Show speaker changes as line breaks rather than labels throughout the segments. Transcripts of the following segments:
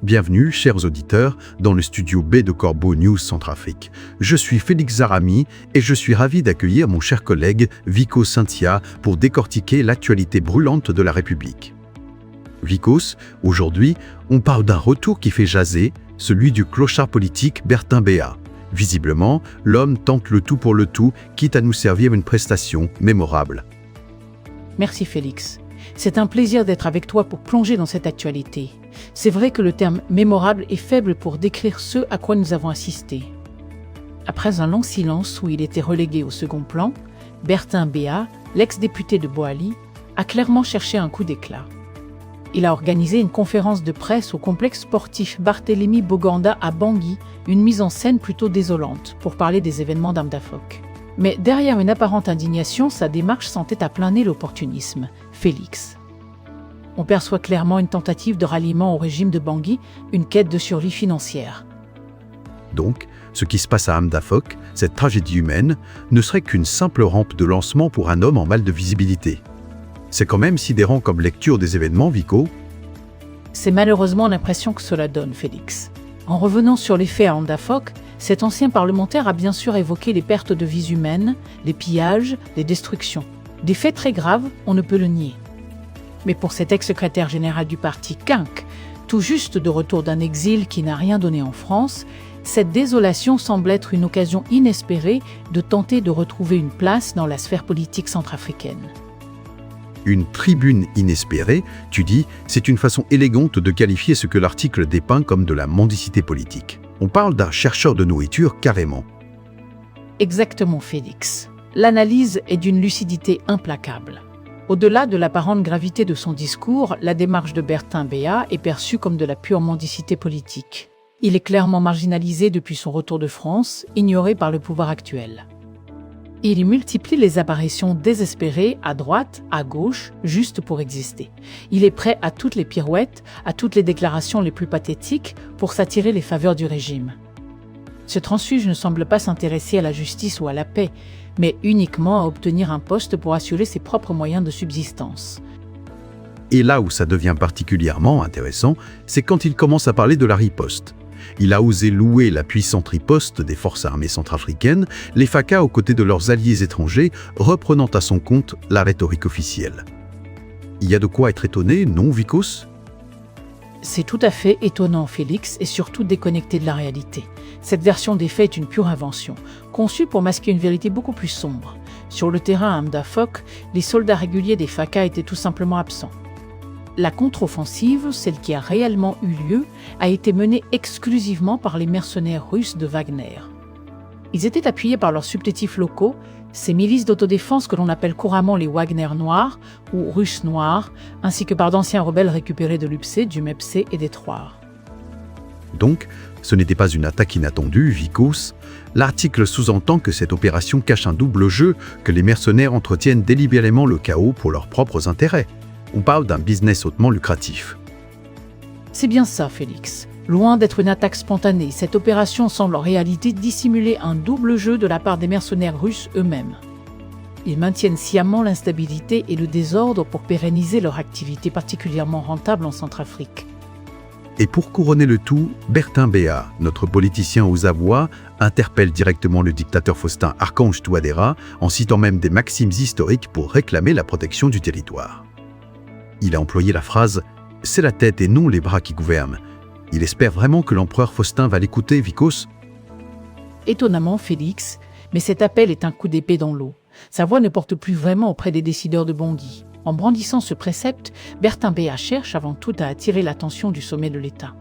Bienvenue, chers auditeurs, dans le studio B de Corbeau News Centrafrique. Je suis Félix Zarami et je suis ravi d'accueillir mon cher collègue Vikos Cynthia pour décortiquer l'actualité brûlante de la République. Vikos, aujourd'hui, on parle d'un retour qui fait jaser, celui du clochard politique Bertin Béat. Visiblement, l'homme tente le tout pour le tout, quitte à nous servir une prestation mémorable.
Merci Félix. C'est un plaisir d'être avec toi pour plonger dans cette actualité. C'est vrai que le terme « mémorable » est faible pour décrire ce à quoi nous avons assisté. Après un long silence où il était relégué au second plan, Bertin Béat, l'ex-député de Boali, a clairement cherché un coup d'éclat. Il a organisé une conférence de presse au complexe sportif Barthélemy Boganda à Bangui, une mise en scène plutôt désolante, pour parler des événements d'Amdafok. Mais derrière une apparente indignation, sa démarche sentait à plein nez l'opportunisme. Félix. On perçoit clairement une tentative de ralliement au régime de Bangui, une quête de survie financière.
Donc, ce qui se passe à Amdafok, cette tragédie humaine, ne serait qu'une simple rampe de lancement pour un homme en mal de visibilité. C'est quand même sidérant comme lecture des événements, Vico.
C'est malheureusement l'impression que cela donne, Félix. En revenant sur les faits à Amdafok, cet ancien parlementaire a bien sûr évoqué les pertes de vies humaines, les pillages, les destructions. Des faits très graves, on ne peut le nier. Mais pour cet ex-secrétaire général du parti Quinque, tout juste de retour d'un exil qui n'a rien donné en France, cette désolation semble être une occasion inespérée de tenter de retrouver une place dans la sphère politique centrafricaine.
Une tribune inespérée, tu dis, c'est une façon élégante de qualifier ce que l'article dépeint comme de la mendicité politique. On parle d'un chercheur de nourriture carrément.
Exactement, Félix. L'analyse est d'une lucidité implacable. Au-delà de l'apparente gravité de son discours, la démarche de Bertin Béat est perçue comme de la pure mendicité politique. Il est clairement marginalisé depuis son retour de France, ignoré par le pouvoir actuel. Il multiplie les apparitions désespérées à droite, à gauche, juste pour exister. Il est prêt à toutes les pirouettes, à toutes les déclarations les plus pathétiques pour s'attirer les faveurs du régime. Ce transfuge ne semble pas s'intéresser à la justice ou à la paix, mais uniquement à obtenir un poste pour assurer ses propres moyens de subsistance.
Et là où ça devient particulièrement intéressant, c'est quand il commence à parler de la riposte. Il a osé louer la puissante riposte des forces armées centrafricaines, les FACA aux côtés de leurs alliés étrangers, reprenant à son compte la rhétorique officielle. Il y a de quoi être étonné, non, Vikos ?
C'est tout à fait étonnant, Félix, et surtout déconnecté de la réalité. Cette version des faits est une pure invention, conçue pour masquer une vérité beaucoup plus sombre. Sur le terrain à Amdafok, les soldats réguliers des FACA étaient tout simplement absents. La contre-offensive, celle qui a réellement eu lieu, a été menée exclusivement par les mercenaires russes de Wagner. Ils étaient appuyés par leurs supplétifs locaux, ces milices d'autodéfense que l'on appelle couramment les Wagner noirs ou Russes noirs, ainsi que par d'anciens rebelles récupérés de l'UPC, du MEPC et des Troires.
Donc, ce n'était pas une attaque inattendue, Vikos. L'article sous-entend que cette opération cache un double jeu, que les mercenaires entretiennent délibérément le chaos pour leurs propres intérêts. On parle d'un business hautement lucratif.
C'est bien ça, Félix. Loin d'être une attaque spontanée, cette opération semble en réalité dissimuler un double jeu de la part des mercenaires russes eux-mêmes. Ils maintiennent sciemment l'instabilité et le désordre pour pérenniser leur activité particulièrement rentable en Centrafrique.
Et pour couronner le tout, Bertin Béat, notre politicien aux avoirs, interpelle directement le dictateur faustin Archange Touadéra en citant même des maximes historiques pour réclamer la protection du territoire. Il a employé la phrase « c'est la tête et non les bras qui gouvernent ». Il espère vraiment que l'empereur Faustin va l'écouter, Vikos ?
Étonnamment, Félix, mais cet appel est un coup d'épée dans l'eau. Sa voix ne porte plus vraiment auprès des décideurs de Bangui. En brandissant ce précepte, Bertin Béat cherche avant tout à attirer l'attention du sommet de l'État.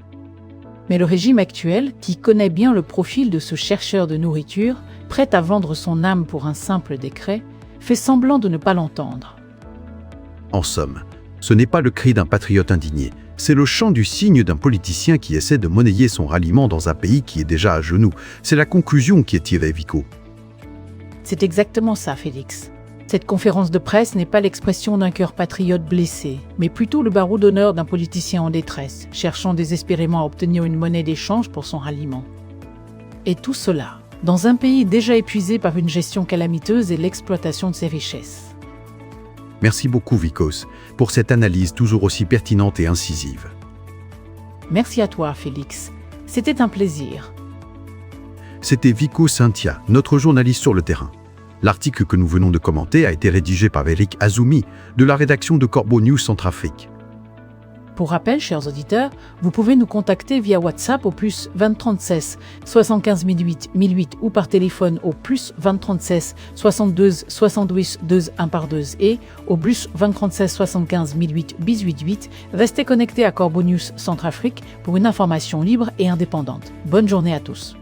Mais le régime actuel, qui connaît bien le profil de ce chercheur de nourriture, prêt à vendre son âme pour un simple décret, fait semblant de ne pas l'entendre.
En somme, ce n'est pas le cri d'un patriote indigné, c'est le chant du cygne d'un politicien qui essaie de monnayer son ralliement dans un pays qui est déjà à genoux. C'est la conclusion qui est tirée, Vico.
C'est exactement ça, Félix. Cette conférence de presse n'est pas l'expression d'un cœur patriote blessé, mais plutôt le barreau d'honneur d'un politicien en détresse, cherchant désespérément à obtenir une monnaie d'échange pour son ralliement. Et tout cela, dans un pays déjà épuisé par une gestion calamiteuse et l'exploitation de ses richesses.
Merci beaucoup, Vikos, pour cette analyse toujours aussi pertinente et incisive.
Merci à toi, Félix. C'était un plaisir.
C'était Vico Cynthia, notre journaliste sur le terrain. L'article que nous venons de commenter a été rédigé par Eric Azumi, de la rédaction de Corbeau News Centrafrique.
Pour rappel, chers auditeurs, vous pouvez nous contacter via WhatsApp au plus 2036 75 1008 1008 ou par téléphone au plus 2036 72 72 2 1 par 2 et au plus 2036 75 1008 888. Restez connectés à Corbeau News Centrafrique pour une information libre et indépendante. Bonne journée à tous.